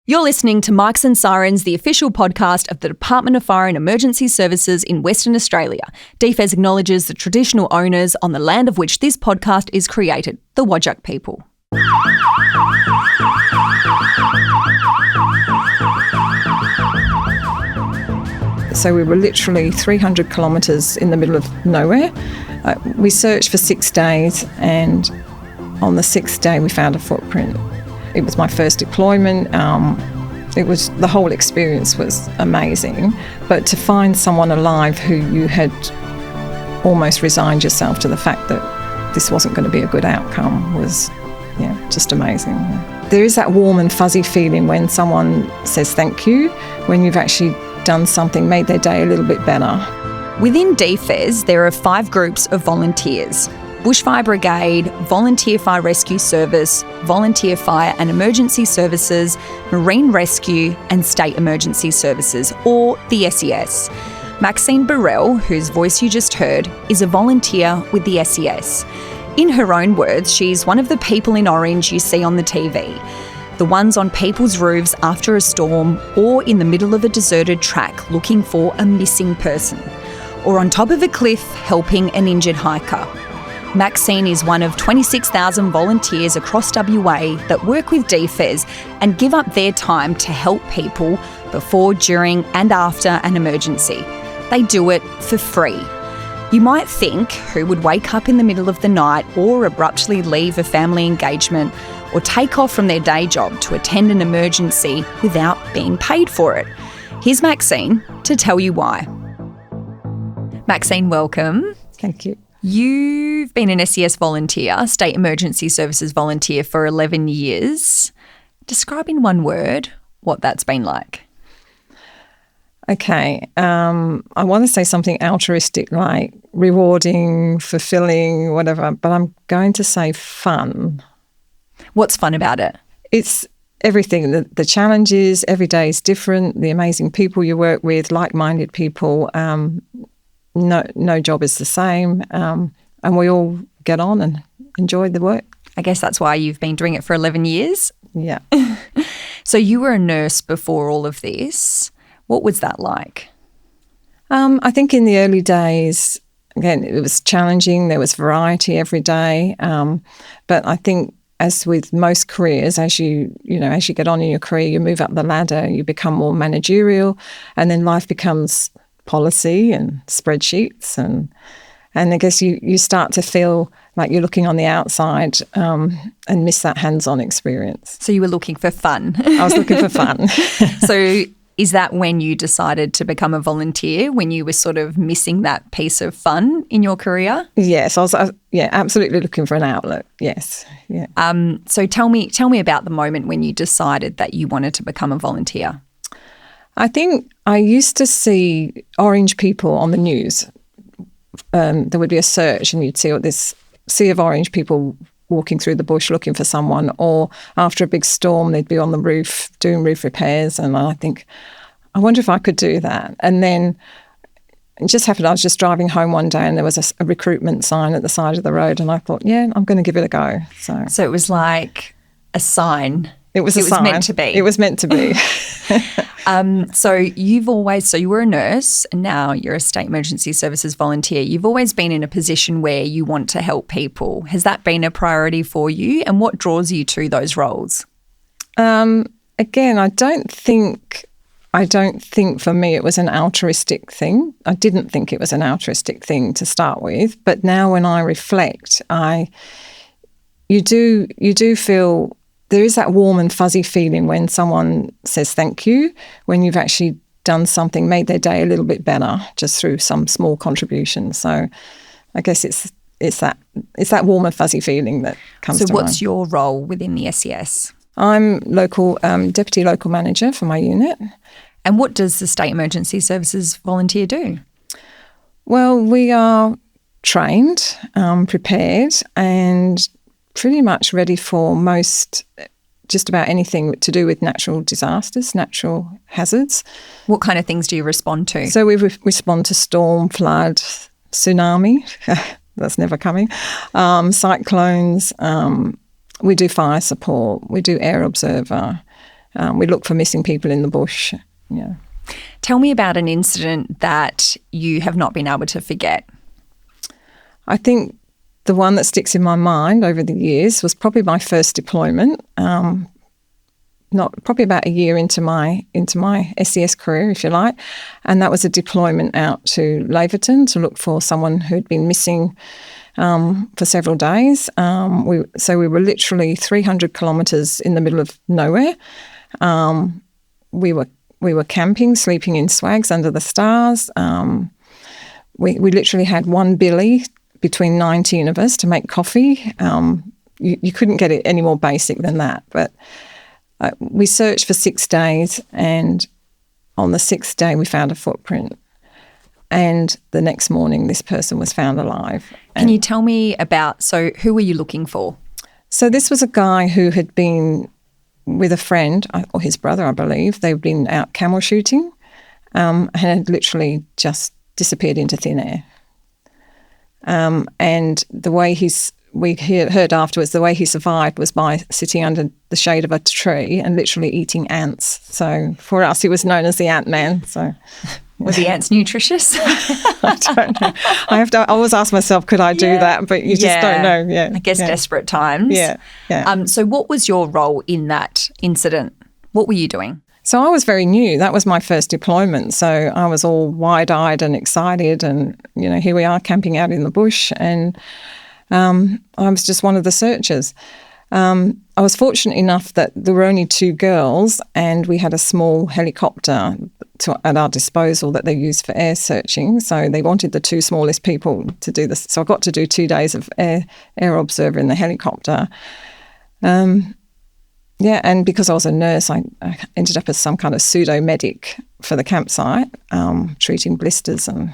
You're listening to Mics and Sirens, the official podcast of the Department of Fire and Emergency Services in Western Australia. DFES acknowledges the traditional owners on the land of which this podcast is created, the Whadjuk people. So we were literally 300 kilometres in the middle of nowhere. We searched for 6 days, and on the 6th day we found a footprint. It was my first deployment. The whole experience was amazing. But to find someone alive who you had almost resigned yourself to the fact that this wasn't going to be a good outcome was, just amazing. There is that warm and fuzzy feeling when someone says thank you, when you've actually done something, made their day a little bit better. Within DFES, there are 5 groups of volunteers: Bushfire Brigade, Volunteer Fire Rescue Service, Volunteer Fire and Emergency Services, Marine Rescue and State Emergency Services, or the SES. Maxine Burrell, whose voice you just heard, is a volunteer with the SES. In her own words, she's one of the people in orange you see on the TV. The ones on people's roofs after a storm, or in the middle of a deserted track looking for a missing person, or on top of a cliff helping an injured hiker. Maxine is one of 26,000 volunteers across WA that work with DFES and give up their time to help people before, during and after an emergency. They do it for free. You might think, who would wake up in the middle of the night or abruptly leave a family engagement or take off from their day job to attend an emergency without being paid for it? Here's Maxine to tell you why. Maxine, welcome. Thank you. You've been an SES volunteer, State Emergency Services volunteer, for 11 years. Describe in one word what that's been like. Okay, I want to say something altruistic like rewarding, fulfilling, whatever, but I'm going to say fun. What's fun about it? It's everything. The challenges, every day is different, the amazing people you work with, like-minded people. No job is the same, and we all get on and enjoy the work. I guess that's why you've been doing it for 11 years. Yeah. So you were a nurse before all of this. What was that like? I think in the early days, again, it was challenging. There was variety every day, but I think as with most careers, as you get on in your career, you move up the ladder, you become more managerial, and then life becomes policy and spreadsheets, and I guess you start to feel like you're looking on the outside and miss that hands-on experience. So you were looking for fun. I was looking for fun. So is that when you decided to become a volunteer, when you were sort of missing that piece of fun in your career? Yes, I was absolutely looking for an outlet, yes. Yeah. So tell me about the moment when you decided that you wanted to become a volunteer. I think I used to see orange people on the news. There would be a search and you'd see this sea of orange people walking through the bush looking for someone, or after a big storm they'd be on the roof doing roof repairs, and I think, I wonder if I could do that. And then it just happened, I was just driving home one day and there was a recruitment sign at the side of the road, and I thought, I'm going to give it a go. So it was like a sign. It was meant to be. It was meant to be. So you were a nurse and now you're a State Emergency Services volunteer. You've always been in a position where you want to help people. Has that been a priority for you, and what draws you to those roles? Again, I don't think for me it was an altruistic thing. I didn't think it was an altruistic thing to start with, but now when I reflect, you do feel there is that warm and fuzzy feeling when someone says thank you, when you've actually done something, made their day a little bit better just through some small contribution. So I guess it's that warm and fuzzy feeling that comes to mind. So what's your role within the SES? I'm deputy local manager for my unit. And what does the State Emergency Services volunteer do? Well, we are trained, prepared, and pretty much ready for just about anything to do with natural disasters, natural hazards. What kind of things do you respond to? So we respond to storm, flood, tsunami. That's never coming. Cyclones. We do fire support. We do air observer. We look for missing people in the bush. Yeah. Tell me about an incident that you have not been able to forget. I think the one that sticks in my mind over the years was probably my first deployment. Probably about a year into my SES career, if you like, and that was a deployment out to Laverton to look for someone who'd been missing for several days. We were literally 300 kilometres in the middle of nowhere. We were camping, sleeping in swags under the stars. We literally had one billy between 19 of us to make coffee. You couldn't get it any more basic than that. But we searched for 6 days, and on the 6th day we found a footprint. And the next morning this person was found alive. Can you tell me about, so who were you looking for? So this was a guy who had been with a friend, or his brother, I believe. They'd been out camel shooting and had literally just disappeared into thin air. And the way we heard afterwards, the way he survived was by sitting under the shade of a tree and literally eating ants. So for us, he was known as the Ant Man. So were the ants nutritious? I don't know. I always ask myself, could I do that? But you just don't know. Yeah, I guess desperate times. Yeah. So what was your role in that incident? What were you doing? So I was very new. That was my first deployment. So I was all wide-eyed and excited, and here we are camping out in the bush, and I was just one of the searchers. I was fortunate enough that there were only 2 girls, and we had a small helicopter at our disposal that they used for air searching. So they wanted the 2 smallest people to do this. So I got to do 2 days of air observer in the helicopter. And because I was a nurse, I ended up as some kind of pseudo-medic for the campsite, treating blisters and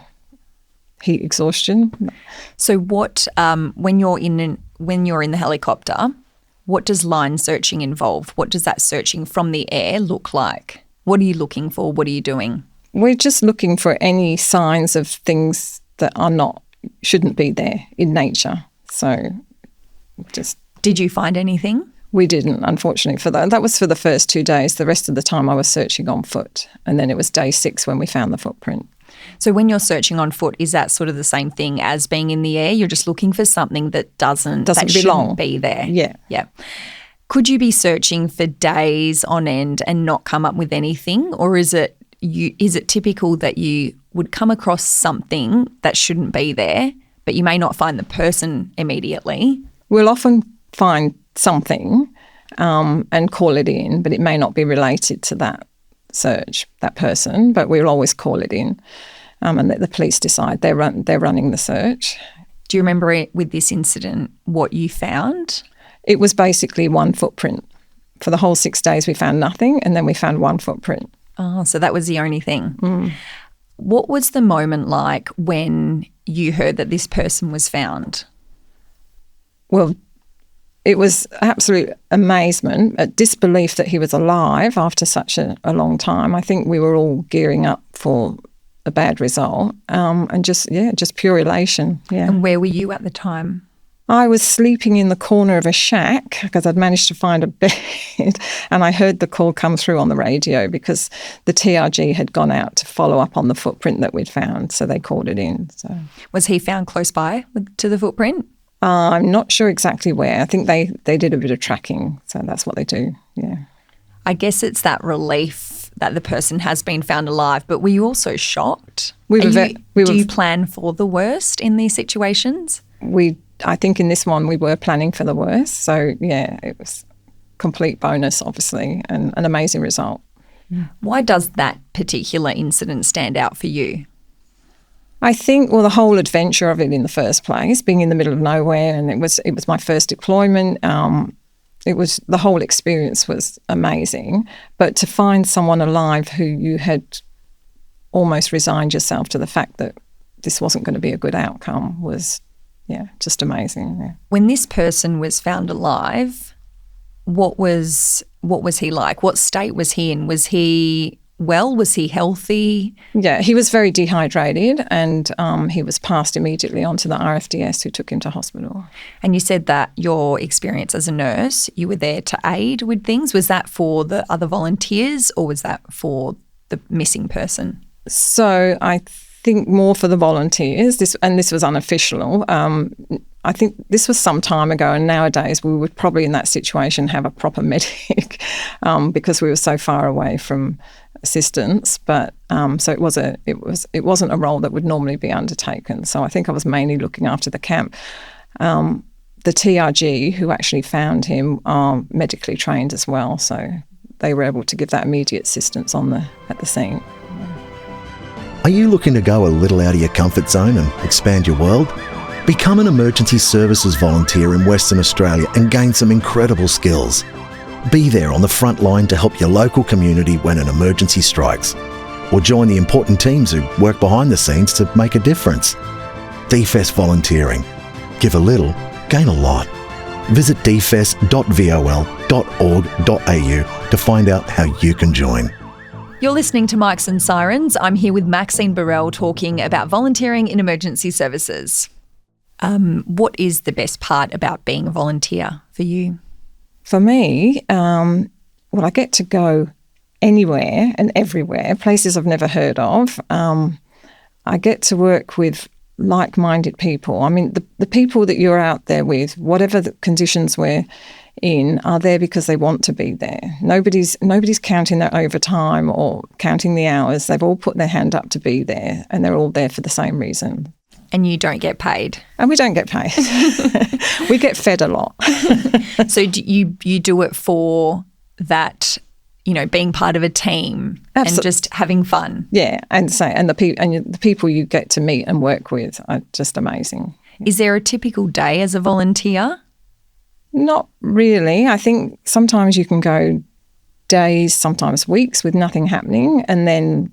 heat exhaustion. So what, when you're in the helicopter, what does line searching involve? What does that searching from the air look like? What are you looking for? What are you doing? We're just looking for any signs of things that shouldn't be there in nature. So just... Did you find anything? We didn't, unfortunately, for that. That was for the first 2 days. The rest of the time I was searching on foot. And then it was day 6 when we found the footprint. So when you're searching on foot, is that sort of the same thing as being in the air? You're just looking for something that doesn't belong, be there. Yeah. Could you be searching for days on end and not come up with anything? Or is it typical that you would come across something that shouldn't be there, but you may not find the person immediately? We'll often find something and call it in, but it may not be related to that search, that person, but we'll always call it in and let the police decide. They're running the search. Do you remember with this incident what you found? It was basically one footprint. For the whole 6 days we found nothing, and then we found one footprint. Oh, so that was the only thing. Mm. What was the moment like when you heard that this person was found? Well, it was absolute amazement, a disbelief that he was alive after such a long time. I think we were all gearing up for a bad result, and just pure elation. Yeah. And where were you at the time? I was sleeping in the corner of a shack because I'd managed to find a bed, and I heard the call come through on the radio because the TRG had gone out to follow up on the footprint that we'd found, so they called it in. So, was he found close by to the footprint? I'm not sure exactly where. I think they did a bit of tracking, so that's what they do, yeah. I guess it's that relief that the person has been found alive, but were you also shocked? Do you plan for the worst in these situations? I think in this one we were planning for the worst, so yeah, it was complete bonus, obviously, and an amazing result. Why does that particular incident stand out for you? I think, the whole adventure of it in the first place, being in the middle of nowhere, and it was my first deployment. The whole experience was amazing. But to find someone alive who you had almost resigned yourself to the fact that this wasn't going to be a good outcome was, just amazing. Yeah. When this person was found alive, what was he like? What state was he in? Was he well? Was he healthy? Yeah, he was very dehydrated, and he was passed immediately on to the RFDS, who took him to hospital. And you said that your experience as a nurse, you were there to aid with things. Was that for the other volunteers or was that for the missing person? So I think more for the volunteers, this was unofficial. I think this was some time ago, and nowadays we would probably in that situation have a proper medic because we were so far away from assistance. But so it wasn't a role that would normally be undertaken. So I think I was mainly looking after the camp. The TRG who actually found him are medically trained as well, so they were able to give that immediate assistance at the scene. Are you looking to go a little out of your comfort zone and expand your world? Become an emergency services volunteer in Western Australia and gain some incredible skills. Be there on the front line to help your local community when an emergency strikes. Or join the important teams who work behind the scenes to make a difference. DFES Volunteering. Give a little, gain a lot. Visit dfes.vol.org.au to find out how you can join. You're listening to Mics and Sirens. I'm here with Maxine Burrell talking about volunteering in emergency services. What is the best part about being a volunteer for you? For me, I get to go anywhere and everywhere, places I've never heard of. I get to work with like-minded people. I mean, the people that you're out there with, whatever the conditions we're in, are there because they want to be there. Nobody's counting their overtime or counting the hours. They've all put their hand up to be there, and they're all there for the same reason. And you don't get paid? And we don't get paid. We get fed a lot. So you do it for that, being part of a team and just having fun. Yeah, and the people you get to meet and work with are just amazing. Is there a typical day as a volunteer? Not really. I think sometimes you can go days, sometimes weeks with nothing happening, and then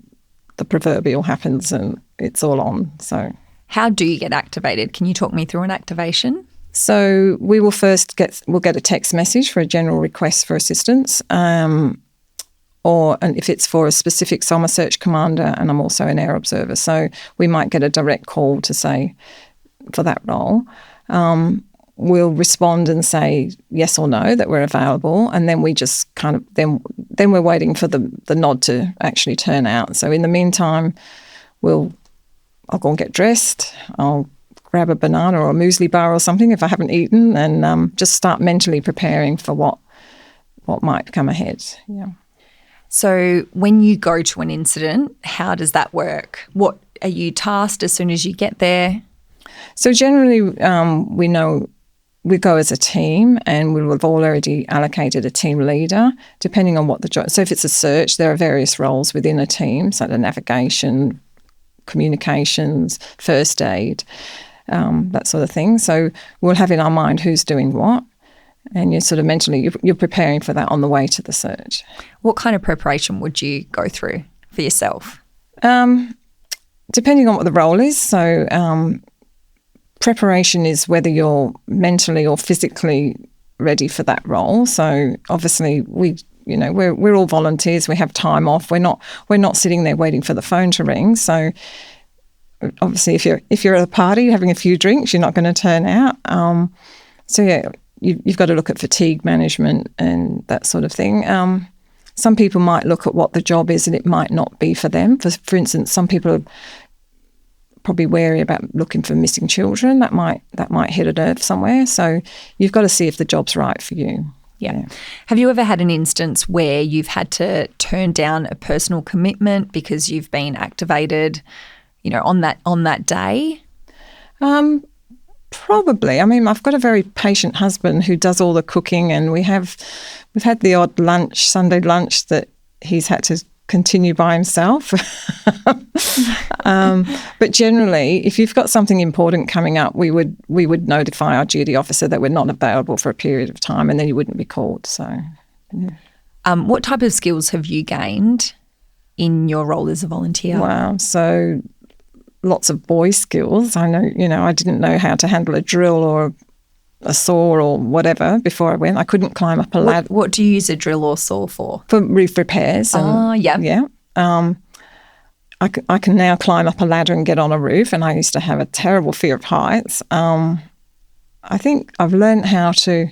the proverbial happens and it's all on. So how do you get activated? Can you talk me through an activation? So we will we'll get a text message for a general request for assistance, and if it's for a specific, so I'm a search commander and I'm also an air observer, so we might get a direct call to say for that role. We'll respond and say yes or no that we're available, and then we just kind of then we're waiting for the nod to actually turn out. So in the meantime, I'll go and get dressed. I'll grab a banana or a muesli bar or something if I haven't eaten, and just start mentally preparing for what might come ahead. Yeah. So when you go to an incident, how does that work? What are you tasked as soon as you get there? So generally, we know we go as a team, and we will have already allocated a team leader, depending on what the job. So if it's a search, there are various roles within a team, so the navigation, communications, first aid, that sort of thing. So we'll have in our mind who's doing what, and you're sort of mentally you're preparing for that on the way to the search. What kind of preparation would you go through for yourself? Depending on what the role is. So preparation is whether you're mentally or physically ready for that role. So obviously we're all volunteers. We have time off. We're not sitting there waiting for the phone to ring. So obviously, if you're at a party having a few drinks, you're not going to turn out. So yeah, you've got to look at fatigue management and that sort of thing. Some people might look at what the job is, and it might not be for them. For instance, some people are probably wary about looking for missing children. That might hit a nerve somewhere. So you've got to see if the job's right for you. Yeah. Have you ever had an instance where you've had to turn down a personal commitment because you've been activated, on that day? Probably. I mean, I've got a very patient husband who does all the cooking, and we've had the odd Sunday lunch that he's had to continue by himself. But generally, if you've got something important coming up, we would notify our duty officer that we're not available for a period of time, and then you wouldn't be called. So, yeah. What type of skills have you gained in your role as a volunteer? Wow. So lots of boy skills. I know, I didn't know how to handle a drill or a saw or whatever before I went. I couldn't climb up a ladder. What do you use a drill or saw for? For roof repairs. Yeah. Yeah. I can now climb up a ladder and get on a roof, and I used to have a terrible fear of heights. I think I've learned how to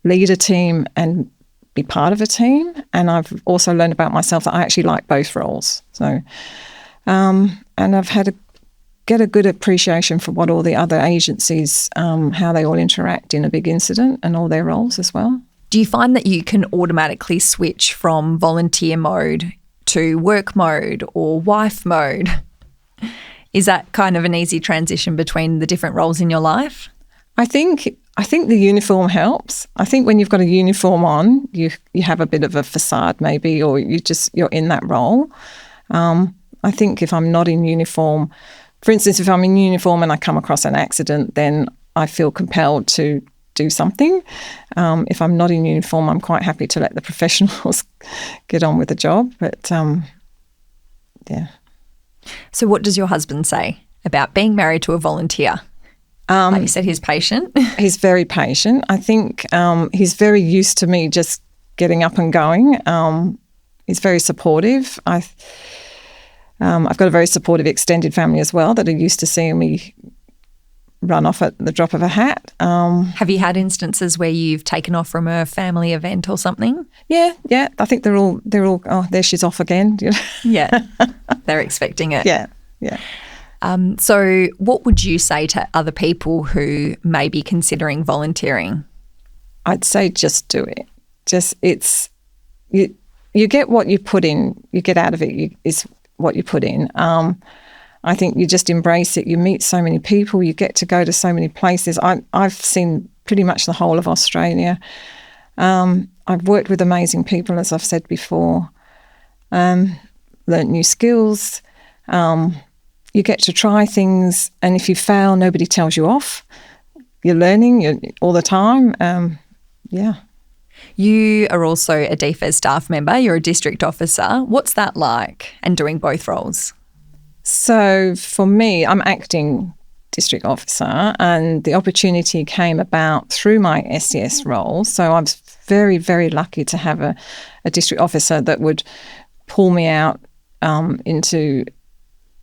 lead a team and be part of a team, and I've also learned about myself that I actually like both roles. So, and I've had get a good appreciation for what all the other agencies, how they all interact in a big incident and all their roles as well. Do you find that you can automatically switch from volunteer mode to work mode or wife mode? Is that kind of an easy transition between the different roles in your life? I think the uniform helps. I think when you've got a uniform on, you have a bit of a facade maybe, or you're in that role. I think if I'm not in uniform, for instance, if I'm in uniform and I come across an accident, then I feel compelled to do something. If I'm not in uniform, I'm quite happy to let the professionals get on with the job. But yeah. So what does your husband say about being married to a volunteer? Like you said, he's patient. He's very patient. I think he's very used to me just getting up and going. He's very supportive. I've got a very supportive extended family as well that are used to seeing me run off at the drop of a hat. Have you had instances where you've taken off from a family event or something? Yeah. I think they're all. Oh, there she's off again. Yeah, they're expecting it. Yeah. So what would you say to other people who may be considering volunteering? I'd say just do it. You get what you put in. You get out of it is what you put in. I think you just embrace it. You meet so many people. You get to go to so many places. I've seen pretty much the whole of Australia. I've worked with amazing people, as I've said before. Learnt new skills. You get to try things, and if you fail, nobody tells you off. You're learning all the time. Yeah. You are also a DFES staff member. You're a district officer. What's that like, and doing both roles? So for me, I'm acting district officer, and the opportunity came about through my SES role. So I was very, very lucky to have a district officer that would pull me out into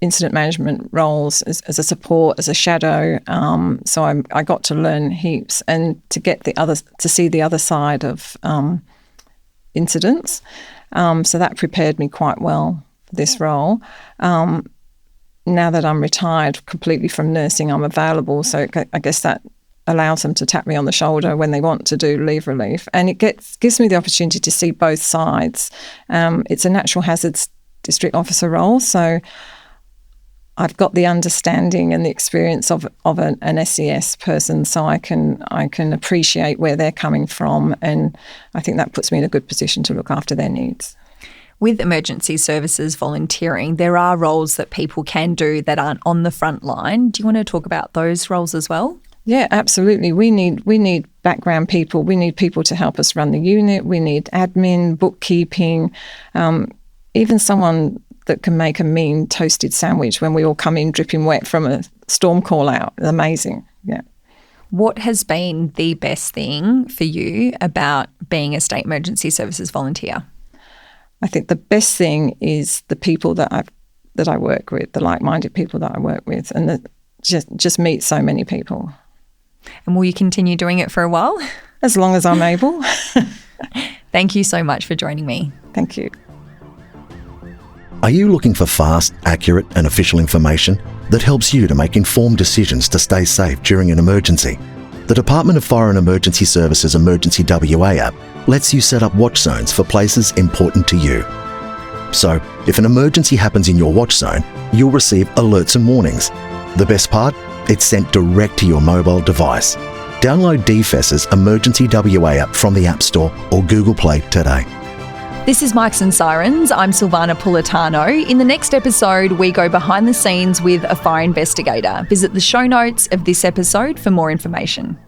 incident management roles as a support, as a shadow. So I got to learn heaps and to get to see the other side of incidents. So that prepared me quite well for this role. Now that I'm retired completely from nursing, I'm available. So I guess that allows them to tap me on the shoulder when they want to do leave relief. And it gives me the opportunity to see both sides. It's a natural hazards district officer role, so I've got the understanding and the experience of an SES person, so I can appreciate where they're coming from, and I think that puts me in a good position to look after their needs. With emergency services volunteering, there are roles that people can do that aren't on the front line. Do you want to talk about those roles as well? Yeah, absolutely. We need background people. We need people to help us run the unit. We need admin, bookkeeping, even someone that can make a mean toasted sandwich when we all come in dripping wet from a storm call out. Amazing, yeah. What has been the best thing for you about being a state emergency services volunteer? I think the best thing is the people that I work with, the like-minded people that I work with, and that just meet so many people. And will you continue doing it for a while? As long as I'm able. Thank you so much for joining me. Thank you. Are you looking for fast, accurate and official information that helps you to make informed decisions to stay safe during an emergency? The Department of Fire and Emergency Services Emergency WA app lets you set up watch zones for places important to you. So, if an emergency happens in your watch zone, you'll receive alerts and warnings. The best part? It's sent direct to your mobile device. Download DFES's Emergency WA app from the App Store or Google Play today. This is Mics and Sirens. I'm Silvana Pulatano. In the next episode, we go behind the scenes with a fire investigator. Visit the show notes of this episode for more information.